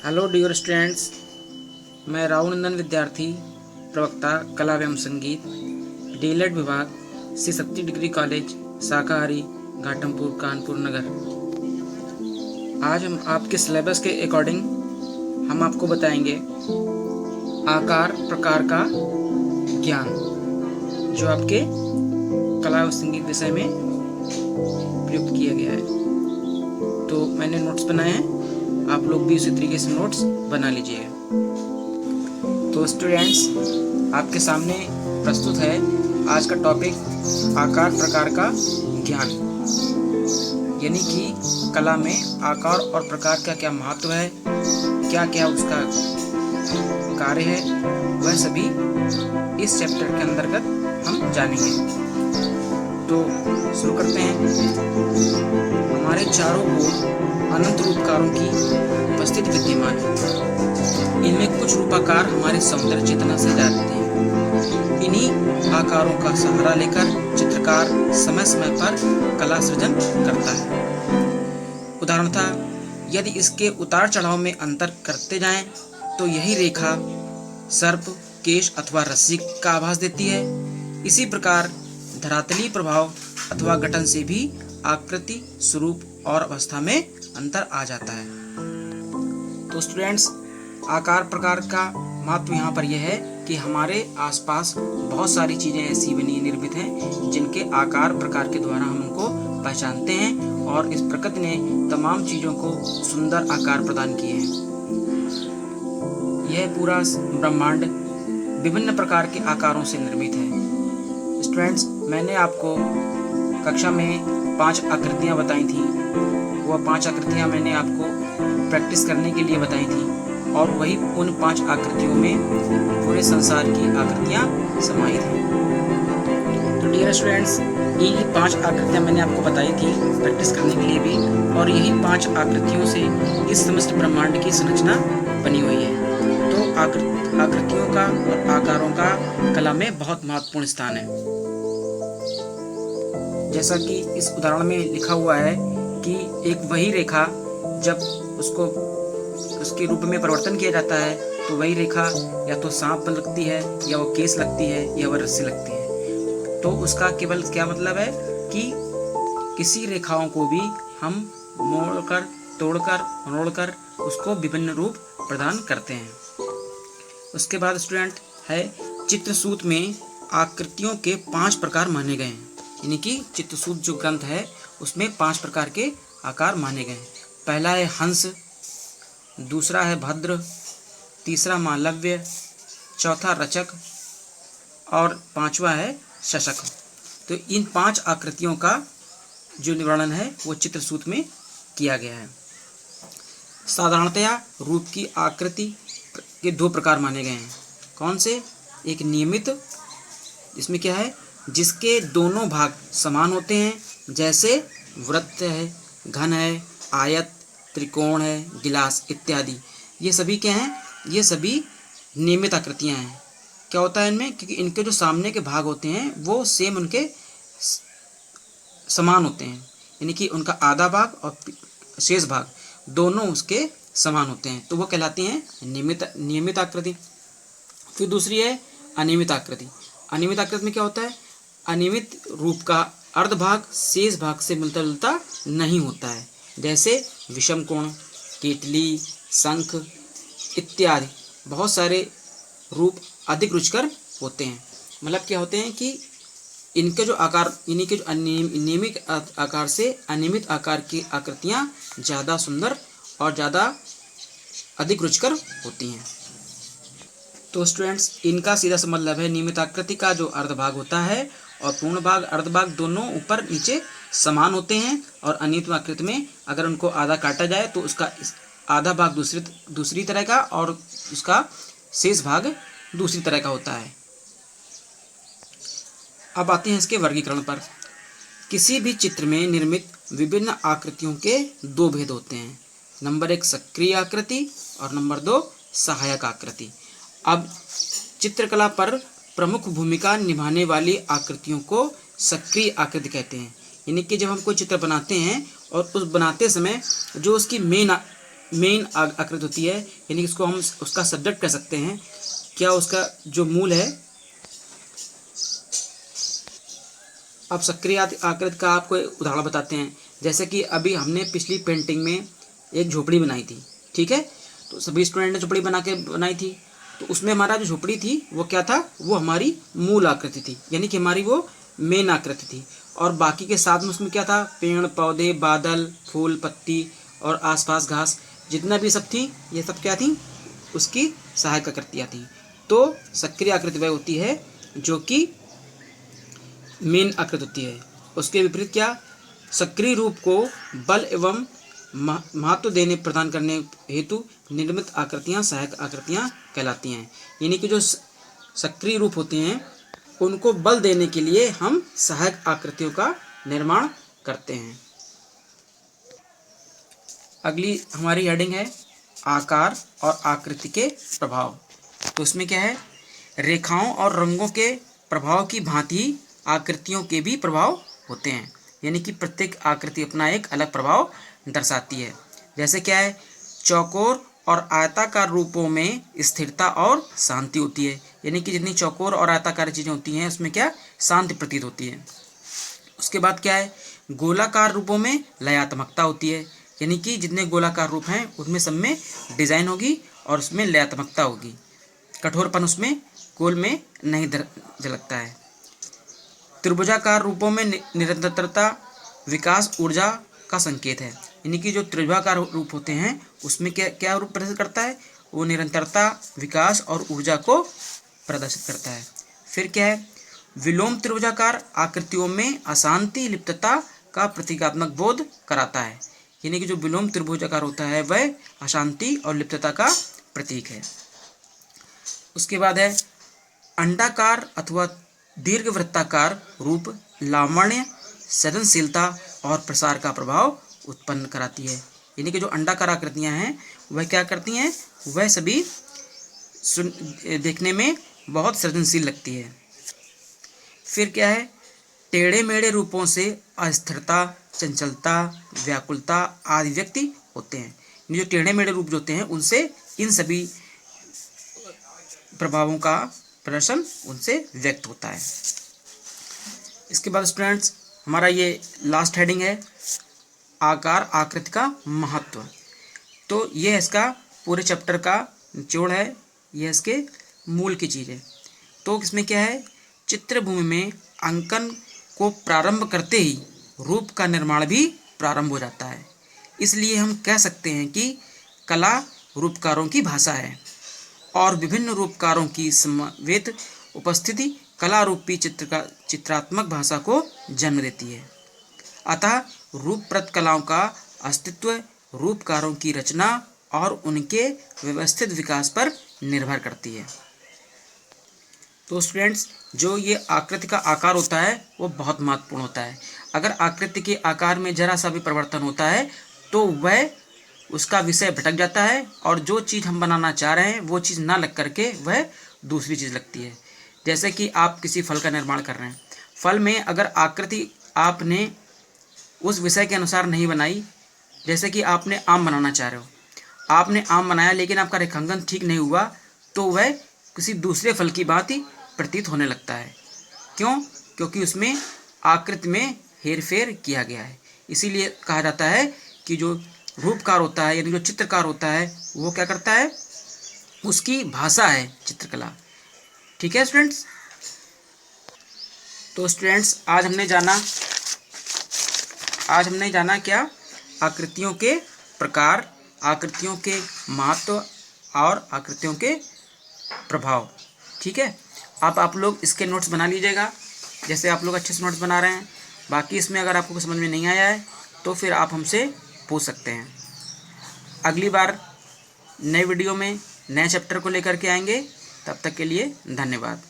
Hello dear students, मैं राहुल नंदन विद्यार्थी प्रवक्ता कला एवं संगीत डीएलएड विभाग श्री शक्ति डिग्री कॉलेज शाकाहारी घाटमपुर कानपुर नगर। आज हम आपके सिलेबस के अकॉर्डिंग हम आपको बताएंगे आकार प्रकार का ज्ञान, जो आपके कला एवं संगीत विषय में प्रयुक्त किया गया है। तो मैंने नोट्स बनाए हैं, आप लोग भी उसी तरीके से नोट्स बना लीजिएगा। तो स्टूडेंट्स, आपके सामने प्रस्तुत है आज का टॉपिक आकार प्रकार का ज्ञान, यानी कि कला में आकार और प्रकार का क्या महत्व है, क्या क्या उसका कार्य है, वह सभी इस चैप्टर के अंतर्गत हम जानेंगे। तो शुरू करते हैं। हमारे चारों ओर अनंत रूपकारों की उपस्थिति विद्यमान है। इनमें कुछ रूपाकार हमारे सौंदर्य चेतना से जाते हैं। इन्हीं आकारों का सहारा लेकर चित्रकार समय समय पर कला सृजन करता है। उदाहरणतः यदि इसके उतार चढ़ाव में अंतर करते जाएं, तो यही रेखा सर्प, केश अथवा रस्सी का आभास देती है। इसी प्रकार धरातलीय प्रभाव अथवा गठन से भी आकृति, स्वरूप और अवस्था में अंतर आ जाता है। तो स्टूडेंट्स, आकार प्रकार का महत्व यहाँ पर यह है कि हमारे आसपास बहुत सारी चीज़ें ऐसी बनी निर्मित हैं जिनके आकार प्रकार के द्वारा हम उनको पहचानते हैं, और इस प्रकृति ने तमाम चीज़ों को सुंदर आकार प्रदान किए हैं। यह पूरा ब्रह्मांड विभिन्न प्रकार के आकारों से निर्मित है। स्टूडेंट्स, मैंने आपको कक्षा में 5 आकृतियाँ बताई थी। वह 5 आकृतियाँ मैंने आपको प्रैक्टिस करने के लिए बताई थी, और वही उन 5 आकृतियों में पूरे संसार की आकृतियाँ समाहित हैं। तो डियर स्टूडेंट्स, यही 5 आकृतियाँ मैंने आपको बताई थी प्रैक्टिस करने के लिए भी, और यही 5 आकृतियों से इस समस्त ब्रह्मांड की संरचना बनी हुई है। तो आकृतियों का और आकारों का कला में बहुत महत्वपूर्ण स्थान है। जैसा कि इस उदाहरण में लिखा हुआ है कि एक वही रेखा जब उसके रूप में परिवर्तन किया जाता है, तो वही रेखा या तो सांप लगती है, या वो केस लगती है, या वह रस्सी लगती है। तो उसका केवल क्या मतलब है कि किसी रेखाओं को भी हम मोड़कर, तोड़कर, मरोड़कर उसको विभिन्न रूप प्रदान करते हैं। उसके बाद स्टूडेंट है, चित्रसूत में आकृतियों के 5 प्रकार माने गए हैं। यानी कि चित्रसूत जो ग्रंथ है उसमें 5 प्रकार के आकार माने गए हैं। पहला है हंस, दूसरा है भद्र, तीसरा मालव्य, चौथा रचक और 5वां है शशक। तो इन 5 आकृतियों का जो वर्णन है वो चित्रसूत में किया गया है। साधारणतया रूप की आकृति के 2 प्रकार माने गए हैं। कौन से? एक नियमित, इसमें क्या है, जिसके दोनों भाग समान होते हैं, जैसे वृत्त है, घन है, आयत, त्रिकोण है, गिलास इत्यादि। ये सभी क्या हैं? ये सभी नियमित आकृतियां हैं। क्या होता है इनमें? क्योंकि इनके जो सामने के भाग होते हैं वो सेम उनके समान होते हैं, यानी कि उनका आधा भाग और शेष भाग दोनों उसके समान होते हैं, तो वो कहलाती हैं नियमित आकृति। फिर दूसरी है अनियमित आकृति। अनियमित आकृति में क्या होता है? अनियमित रूप का अर्ध भाग शेष भाग से मिलता जुलता नहीं होता है, जैसे विषम कोण, केतली, शंख इत्यादि। बहुत सारे रूप अधिक रुचिकर होते हैं। मतलब क्या होते हैं कि इनके जो आकार, इन्हीं के जो नियमित आकार से अनियमित आकार की आकृतियाँ ज़्यादा सुंदर और ज़्यादा अधिक रुचिकर होती हैं। तो स्टूडेंट्स, इनका सीधा सा मतलब है नियमित आकृति का जो अर्ध भाग होता है और पूर्ण भाग, अर्ध भाग दोनों ऊपर नीचे समान होते हैं, और अनियमित आकृति में अगर उनको आधा काटा जाए तो उसका आधा भाग दूसरी तरह का और उसका शेष भाग दूसरी तरह का होता है। अब आते हैं इसके वर्गीकरण पर। किसी भी चित्र में निर्मित विभिन्न आकृतियों के 2 भेद होते हैं। नंबर 1 सक्रिय आकृति और नंबर 2 सहायक आकृति। अब चित्रकला पर प्रमुख भूमिका निभाने वाली आकृतियों को सक्रिय आकृति कहते हैं। यानी कि जब हम कोई चित्र बनाते हैं और उस बनाते समय जो उसकी मेन मेन आकृति होती है, यानी कि इसको हम उसका सब्जेक्ट कह सकते हैं। क्या उसका जो मूल है। अब सक्रिय आकृति का आपको उदाहरण बताते हैं। जैसे कि अभी हमने पिछली पेंटिंग में एक झोपड़ी बनाई थी, ठीक है। तो सभी स्टूडेंट ने झोपड़ी बनाई थी। तो उसमें हमारा जो झोपड़ी थी वो क्या था, वो हमारी मूल आकृति थी, यानी कि हमारी वो मेन आकृति थी। और बाकी के साथ में उसमें क्या था, पेड़ पौधे, बादल, फूल, पत्ती और आसपास घास, जितना भी सब थी, ये सब क्या थी, उसकी सहायक आकृतियाँ थी। तो सक्रिय आकृति वह होती है जो कि मेन आकृति होती है। उसके विपरीत क्या, सक्रिय रूप को बल एवं महत्व देने प्रदान करने हेतु निर्मित आकृतियां सहायक आकृतियां कहलाती हैं। यानी कि जो सक्रिय रूप होते हैं उनको बल देने के लिए हम सहायक आकृतियों का निर्माण करते हैं। अगली हमारी हेडिंग है आकार और आकृति के प्रभाव। तो उसमें क्या है, रेखाओं और रंगों के प्रभाव की भांति आकृतियों के भी प्रभाव होते हैं। यानी कि प्रत्येक आकृति अपना एक अलग प्रभाव दर्शाती है। जैसे क्या है, चौकोर और आयताकार रूपों में स्थिरता और शांति होती है। यानी कि जितनी चौकोर और आयताकार चीज़ें होती हैं उसमें क्या, शांति प्रतीत होती है। उसके बाद क्या है, गोलाकार रूपों में लयात्मकता होती है। यानी कि जितने गोलाकार रूप हैं उनमें सब में डिजाइन होगी और उसमें लयात्मकता होगी, कठोरपन उसमें गोल में नहीं झलकता है। त्रिभुजाकार रूपों में निरंतरता, विकास, ऊर्जा का संकेत है। यानी कि जो त्रिभुजाकार रूप होते हैं उसमें क्या क्या रूप प्रदर्शित करता है, वो निरंतरता, विकास और ऊर्जा को प्रदर्शित करता है। फिर क्या है, विलोम त्रिभुजाकार आकृतियों में अशांति, लिप्तता का प्रतीकात्मक बोध कराता है। यानी कि जो विलोम त्रिभुजाकार होता है वह अशांति और लिप्तता का प्रतीक है। उसके बाद है अंडाकार अथवा दीर्घवृत्ताकार रूप लावण्य, सृजनशीलता और प्रसार का प्रभाव उत्पन्न कराती है। यानी कि जो अंडाकार आकृतियां हैं वह क्या करती हैं, वह सभी देखने में बहुत सृजनशील लगती है। फिर क्या है, टेढ़े मेढ़े रूपों से अस्थिरता, चंचलता, व्याकुलता आदि व्यक्ति होते हैं। जो टेढ़े मेढ़े रूप जो होते हैं उनसे इन सभी प्रभावों का प्रदर्शन उनसे व्यक्त होता है। इसके बाद स्टूडेंट्स हमारा ये लास्ट हेडिंग है आकार आकृति का महत्व। तो ये इसका पूरे चैप्टर का निचोड़ है, ये इसके मूल की चीज़ है। तो इसमें क्या है, चित्रभूमि में अंकन को प्रारंभ करते ही रूप का निर्माण भी प्रारंभ हो जाता है। इसलिए हम कह सकते हैं कि कला रूपकारों की भाषा है और विभिन्न रूपकारों की समवेत उपस्थिति कला रूपी चित्रात्मक भाषा को जन्म देती है। अतः रूपप्रद कलाओं का अस्तित्व रूपकारों की रचना और उनके व्यवस्थित विकास पर निर्भर करती है। तो स्टूडेंट्स जो ये आकृति का आकार होता है वो बहुत महत्वपूर्ण होता है। अगर आकृति के आकार में जरा सा भी परिवर्तन होता है तो वह उसका विषय भटक जाता है और जो चीज़ हम बनाना चाह रहे हैं वो चीज़ ना लग करके वह दूसरी चीज़ लगती है। जैसे कि आप किसी फल का निर्माण कर रहे हैं, फल में अगर आकृति आपने उस विषय के अनुसार नहीं बनाई, जैसे कि आपने आम बनाना चाह रहे हो, आपने आम बनाया लेकिन आपका रेखांकन ठीक नहीं हुआ तो वह किसी दूसरे फल की भांति प्रतीत होने लगता है। क्यों? क्योंकि उसमें आकृति में हेरफेर किया गया है। इसीलिए कहा जाता है कि जो रूपकार होता है यानी जो चित्रकार होता है वो क्या करता है, उसकी भाषा है चित्रकला। ठीक है स्टूडेंट्स। तो स्टूडेंट्स आज हमने जाना क्या, आकृतियों के प्रकार, आकृतियों के महत्व और आकृतियों के प्रभाव। ठीक है, आप लोग इसके नोट्स बना लीजिएगा जैसे आप लोग अच्छे से नोट्स बना रहे हैं। बाकी इसमें अगर आपको समझ में नहीं आया है तो फिर आप हमसे पूछ सकते हैं। अगली बार नए वीडियो में नए चैप्टर को लेकर के आएंगे। तब तक के लिए धन्यवाद।